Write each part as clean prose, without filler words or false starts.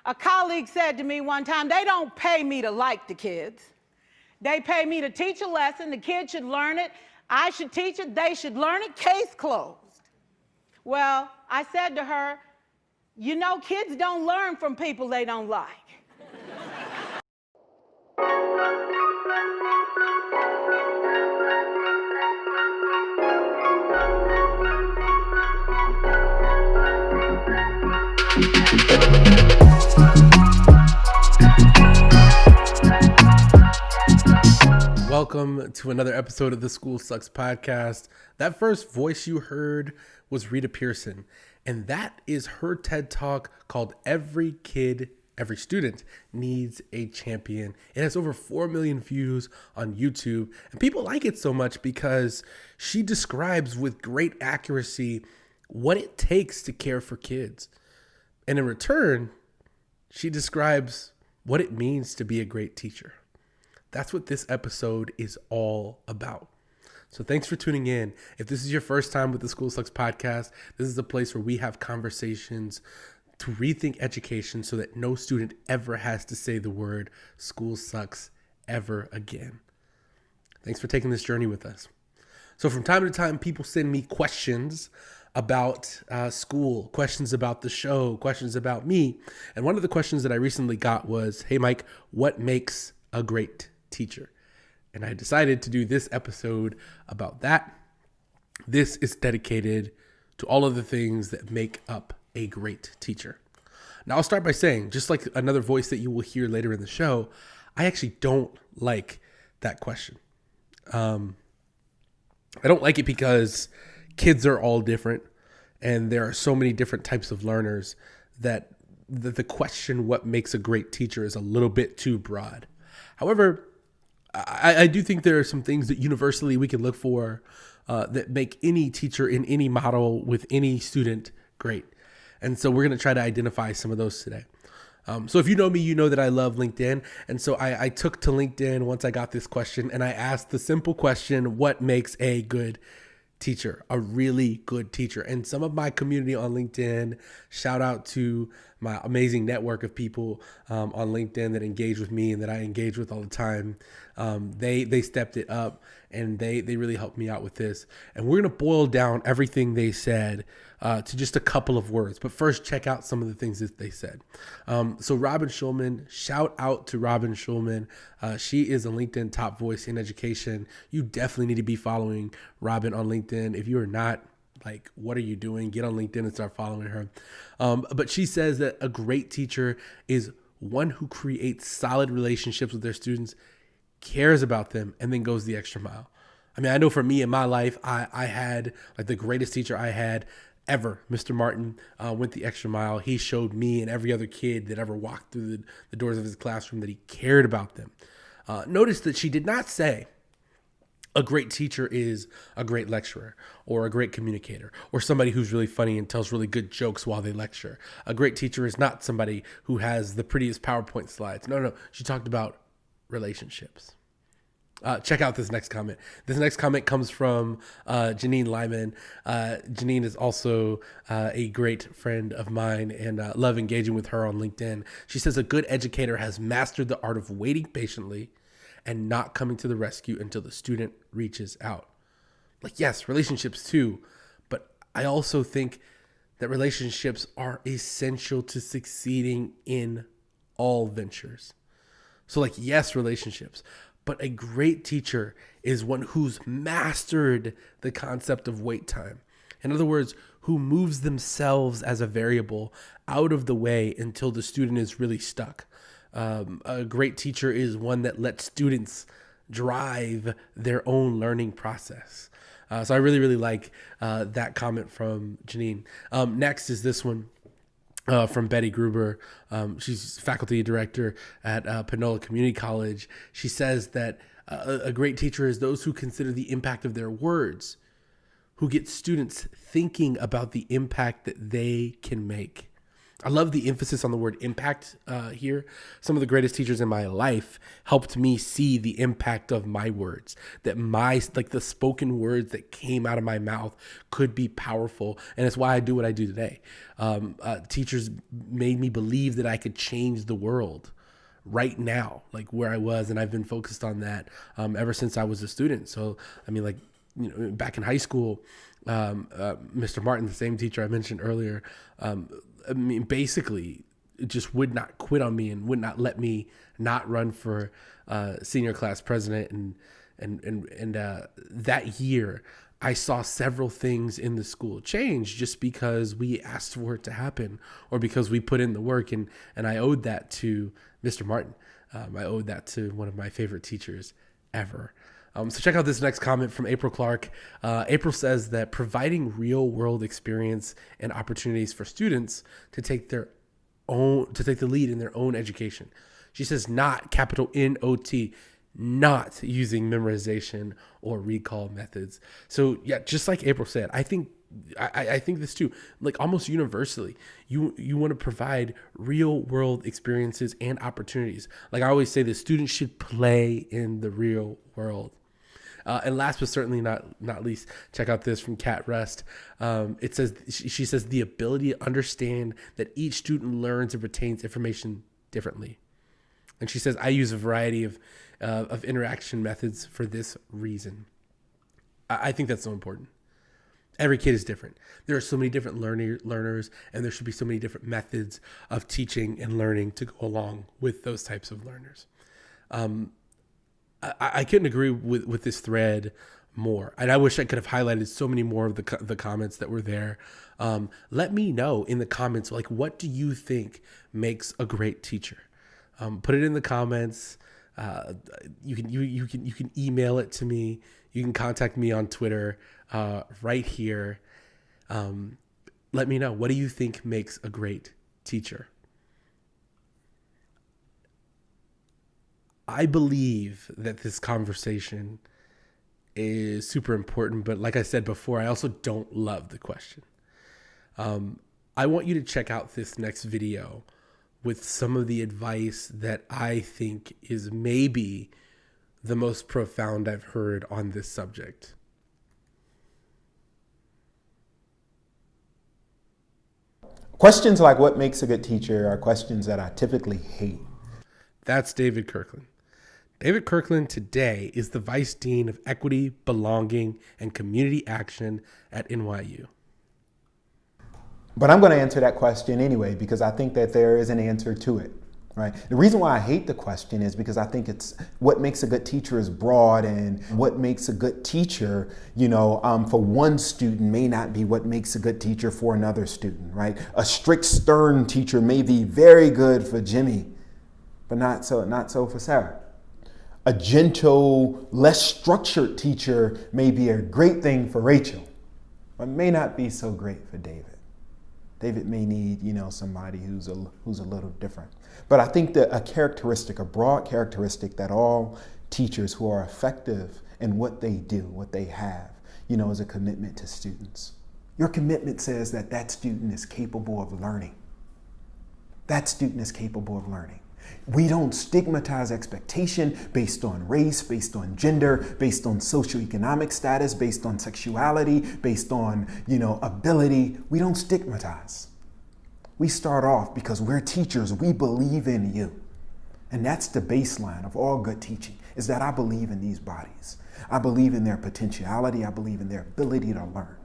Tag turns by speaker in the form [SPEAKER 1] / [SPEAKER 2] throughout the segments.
[SPEAKER 1] A colleague said to me one time, they don't pay me to like the kids. They pay me to teach a lesson. The kids should learn it. I should teach it. They should learn it. Case closed. Well, I said to her, you know, kids don't learn from people they don't like.
[SPEAKER 2] Welcome to another episode of the School Sucks podcast. That first voice you heard was Rita Pearson, and that is her TED Talk called Every Kid, Every Student Needs a Champion. It has over 4 million views on YouTube, and people like it so much because she describes with great accuracy what it takes to care for kids. And in return, she describes what it means to be a great teacher. That's what this episode is all about. So thanks for tuning in. If this is your first time with the School Sucks podcast, this is a place where we have conversations to rethink education so that no student ever has to say the word school sucks ever again. Thanks for taking this journey with us. So from time to time, people send me questions about school, questions about the show, questions about me. And one of the questions that I recently got was, hey, Mike, what makes a great teacher? And I decided to do this episode about that. This is dedicated to all of the things that make up a great teacher. Now, I'll start by saying, just like another voice that you will hear later in the show, I actually don't like that question. I don't like it because kids are all different and there are so many different types of learners that the question, what makes a great teacher, is a little bit too broad. However, I do think there are some things that universally we can look for that make any teacher in any model with any student great. And so we're going to try to identify some of those today. So if you know me, you know that I love LinkedIn. And so I took to LinkedIn once I got this question and I asked the simple question, what makes a good teacher, a really good teacher? And some of my community on LinkedIn, shout out to my amazing network of people on LinkedIn that engage with me and that I engage with all the time. They stepped it up and they really helped me out with this. And we're going to boil down everything they said to just a couple of words. But first, check out some of the things that they said. So Robin Shulman, shout out to Robin Shulman. She is a LinkedIn top voice in education. You definitely need to be following Robin on LinkedIn. If you are not, like, what are you doing? Get on LinkedIn and start following her. But she says that a great teacher is one who creates solid relationships with their students, cares about them, and then goes the extra mile. I mean, I know for me in my life, I had like the greatest teacher I had ever, Mr. Martin, went the extra mile. He showed me and every other kid that ever walked through the doors of his classroom that he cared about them. Notice that she did not say a great teacher is a great lecturer or a great communicator or somebody who's really funny and tells really good jokes while they lecture. A great teacher is not somebody who has the prettiest PowerPoint slides. No. She talked about relationships. Check out this next comment. This next comment comes from Janine Lyman. Janine is also a great friend of mine and love engaging with her on LinkedIn. She says a good educator has mastered the art of waiting patiently and not coming to the rescue until the student reaches out. Like, yes, relationships too, but I also think that relationships are essential to succeeding in all ventures. So like, yes, relationships, but a great teacher is one who's mastered the concept of wait time. In other words, who moves themselves as a variable out of the way until the student is really stuck. A great teacher is one that lets students drive their own learning process. So I really like that comment from Janine. Next is this one from Betty Gruber. She's faculty director at Panola Community College. She says that a great teacher is those who consider the impact of their words, who get students thinking about the impact that they can make. I love the emphasis on the word impact here. Some of the greatest teachers in my life helped me see the impact of my words, that the spoken words that came out of my mouth could be powerful. And it's why I do what I do today. Teachers made me believe that I could change the world right now, like where I was. And I've been focused on that ever since I was a student. So, I mean, like, back in high school, Mr. Martin, the same teacher I mentioned earlier, basically just would not quit on me and would not let me not run for senior class president. And that year, I saw several things in the school change just because we asked for it to happen or because we put in the work. And I owed that to Mr. Martin. I owed that to one of my favorite teachers ever. So check out this next comment from April Clark. April says that providing real world experience and opportunities for students to take the lead in their own education. She says not, capital N-O-T, not using memorization or recall methods. So yeah, just like April said, I think this too, like almost universally, you want to provide real world experiences and opportunities. Like I always say, the students should play in the real world. And last but certainly not least, check out this from Kat Rest. It says, she says, the ability to understand that each student learns and retains information differently. And she says, I use a variety of interaction methods for this reason. I think that's so important. Every kid is different. There are so many different learners, and there should be so many different methods of teaching and learning to go along with those types of learners. I couldn't agree with this thread more. And I wish I could have highlighted so many more of the comments that were there. Let me know in the comments, like, what do you think makes a great teacher? Put it in the comments. You can email it to me. You can contact me on Twitter right here. Let me know. What do you think makes a great teacher? I believe that this conversation is super important, but like I said before, I also don't love the question. I want you to check out this next video with some of the advice that I think is maybe the most profound I've heard on this subject.
[SPEAKER 3] Questions like what makes a good teacher are questions that I typically hate.
[SPEAKER 2] That's David Kirkland. David Kirkland today is the Vice Dean of Equity, Belonging, and Community Action at NYU.
[SPEAKER 3] But I'm going to answer that question anyway, because I think that there is an answer to it, right? The reason why I hate the question is because I think it's what makes a good teacher is broad, and what makes a good teacher, for one student may not be what makes a good teacher for another student, right? A strict, stern teacher may be very good for Jimmy, but not so for Sarah. A gentle, less structured teacher may be a great thing for Rachel, but may not be so great for David. David may need, somebody who's a little different. But I think that a broad characteristic that all teachers who are effective in what they do, what they have, is a commitment to students. Your commitment says that student is capable of learning. That student is capable of learning. We don't stigmatize expectation based on race, based on gender, based on socioeconomic status, based on sexuality, based on, ability. We don't stigmatize. We start off because we're teachers. We believe in you. And that's the baseline of all good teaching, is that I believe in these bodies. I believe in their potentiality. I believe in their ability to learn.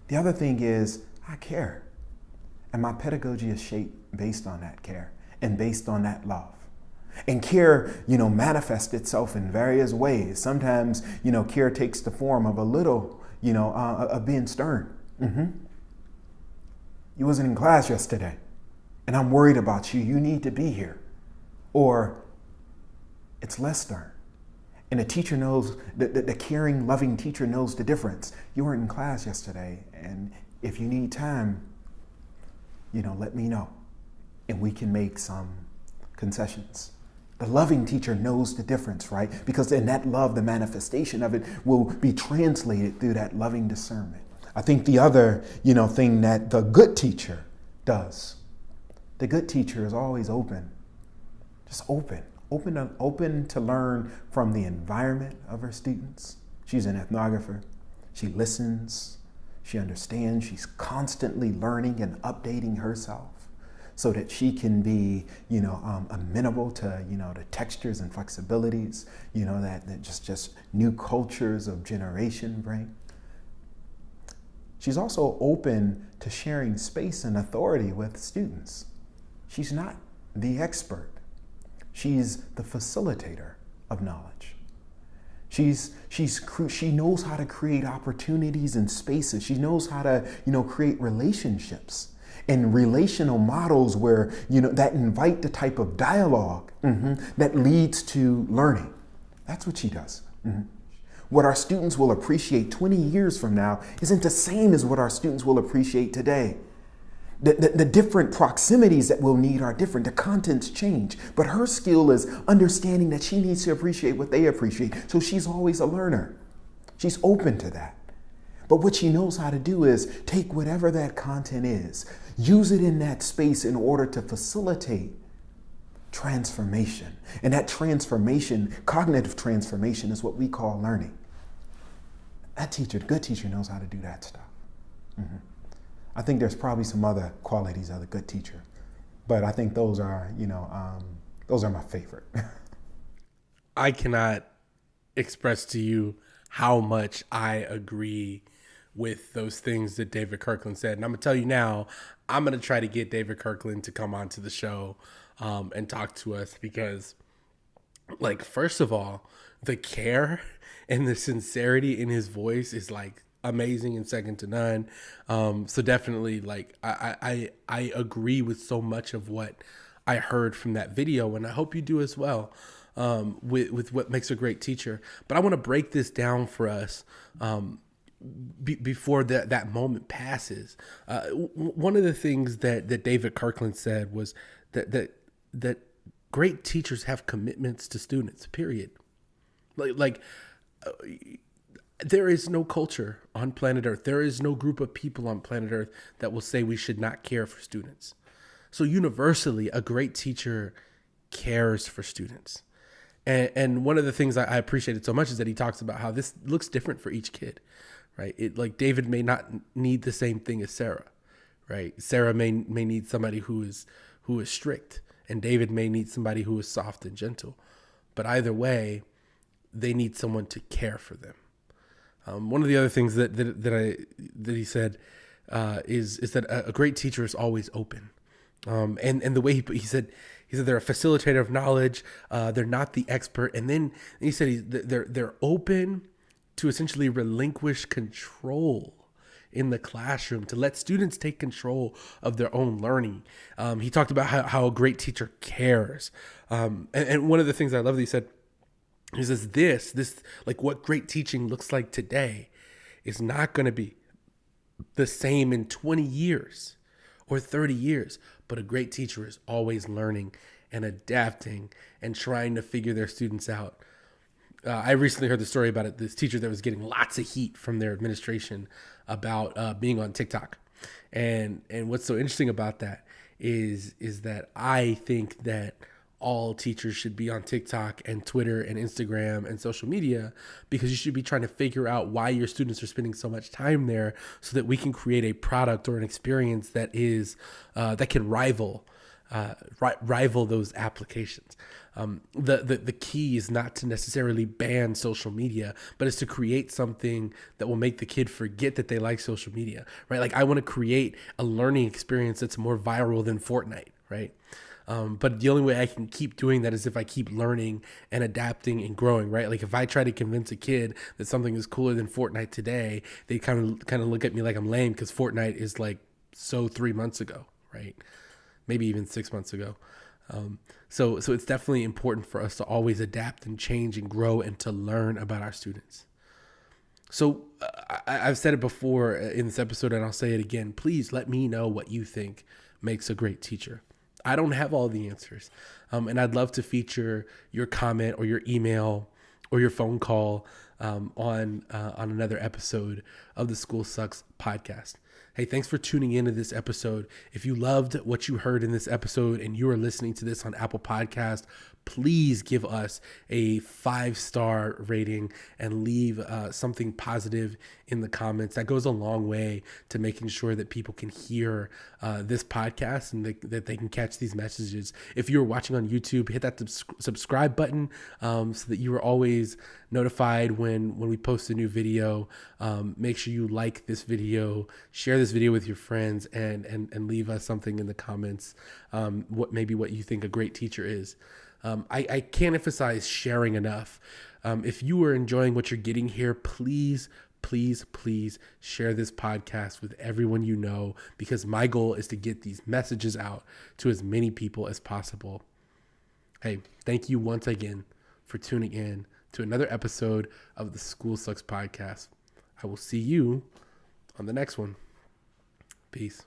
[SPEAKER 3] The other thing is I care. And my pedagogy is shaped based on that care and based on that love. And care, manifests itself in various ways. Sometimes, care takes the form of a little, of being stern. You wasn't in class yesterday, and I'm worried about you. You need to be here. Or it's less stern. And the teacher knows, the caring, loving teacher knows the difference. You weren't in class yesterday, and if you need time, let me know. And we can make some concessions. The loving teacher knows the difference, right? Because in that love, the manifestation of it will be translated through that loving discernment. I think the other, thing that the good teacher does The good teacher is always open, just open to learn from the environment of her students. She's an ethnographer. She listens, she understands, she's constantly learning and updating herself so that she can be, amenable to, the textures and flexibilities, that just new cultures of generation bring. She's also open to sharing space and authority with students. She's not the expert. She's the facilitator of knowledge. She knows how to create opportunities and spaces. She knows how to, create relationships and relational models where, that invite the type of dialogue that leads to learning. That's what she does. What our students will appreciate 20 years from now isn't the same as what our students will appreciate today. The different proximities that we'll need are different. The contents change. But her skill is understanding that she needs to appreciate what they appreciate. So she's always a learner. She's open to that. But what she knows how to do is take whatever that content is, use it in that space in order to facilitate transformation. And that transformation, cognitive transformation, is what we call learning. That teacher, the good teacher, knows how to do that stuff. I think there's probably some other qualities of a good teacher, but I think those are my favorite.
[SPEAKER 2] I cannot express to you how much I agree with those things that David Kirkland said. And I'm gonna tell you now, I'm gonna try to get David Kirkland to come onto the show and talk to us because, first of all, the care and the sincerity in his voice is amazing and second to none. So definitely I agree with so much of what I heard from that video, and I hope you do as well, with what makes a great teacher. But I want to break this down for us before that moment passes. One of the things that David Kirkland said was that great teachers have commitments to students, period. There is no culture on planet Earth. There is no group of people on planet Earth that will say we should not care for students. So universally, a great teacher cares for students. And one of the things I appreciated so much is that he talks about how this looks different for each kid, right? David may not need the same thing as Sarah, right? Sarah may need somebody who is strict, and David may need somebody who is soft and gentle. But either way, they need someone to care for them. One of the other things that he said is that a great teacher is always open, and the way he said they're a facilitator of knowledge. They're not the expert, and then he said they're open to essentially relinquish control in the classroom, to let students take control of their own learning. He talked about how a great teacher cares, and one of the things I love that he said. He says this what great teaching looks like today is not going to be the same in 20 years or 30 years, but a great teacher is always learning and adapting and trying to figure their students out. I recently heard the story about this teacher that was getting lots of heat from their administration about being on TikTok. And what's so interesting about that is that I think that all teachers should be on TikTok and Twitter and Instagram and social media, because you should be trying to figure out why your students are spending so much time there so that we can create a product or an experience that is that can rival those applications. The key is not to necessarily ban social media, but it's to create something that will make the kid forget that they like social media, right? I want to create a learning experience that's more viral than Fortnite, right? But the only way I can keep doing that is if I keep learning and adapting and growing, right? If I try to convince a kid that something is cooler than Fortnite today, they kind of look at me like I'm lame because Fortnite is 3 months ago, right? Maybe even 6 months ago. So it's definitely important for us to always adapt and change and grow and to learn about our students. So I've said it before in this episode, and I'll say it again. Please let me know what you think makes a great teacher. I don't have all the answers. And I'd love to feature your comment or your email or your phone call on another episode of the School Sucks podcast. Hey, thanks for tuning into this episode. If you loved what you heard in this episode and you are listening to this on Apple Podcast, please give us a 5-star rating and leave something positive in the comments. That goes a long way to making sure that people can hear this podcast and that they can catch these messages. If you're watching on YouTube, hit that subscribe button so that you are always notified when we post a new video. Make sure you like this video, share this video with your friends, and leave us something in the comments, what you think a great teacher is. I can't emphasize sharing enough. If you are enjoying what you're getting here, please share this podcast with everyone you know, because my goal is to get these messages out to as many people as possible. Hey, thank you once again for tuning in to another episode of the School Sucks podcast. I will see you on the next one. Peace.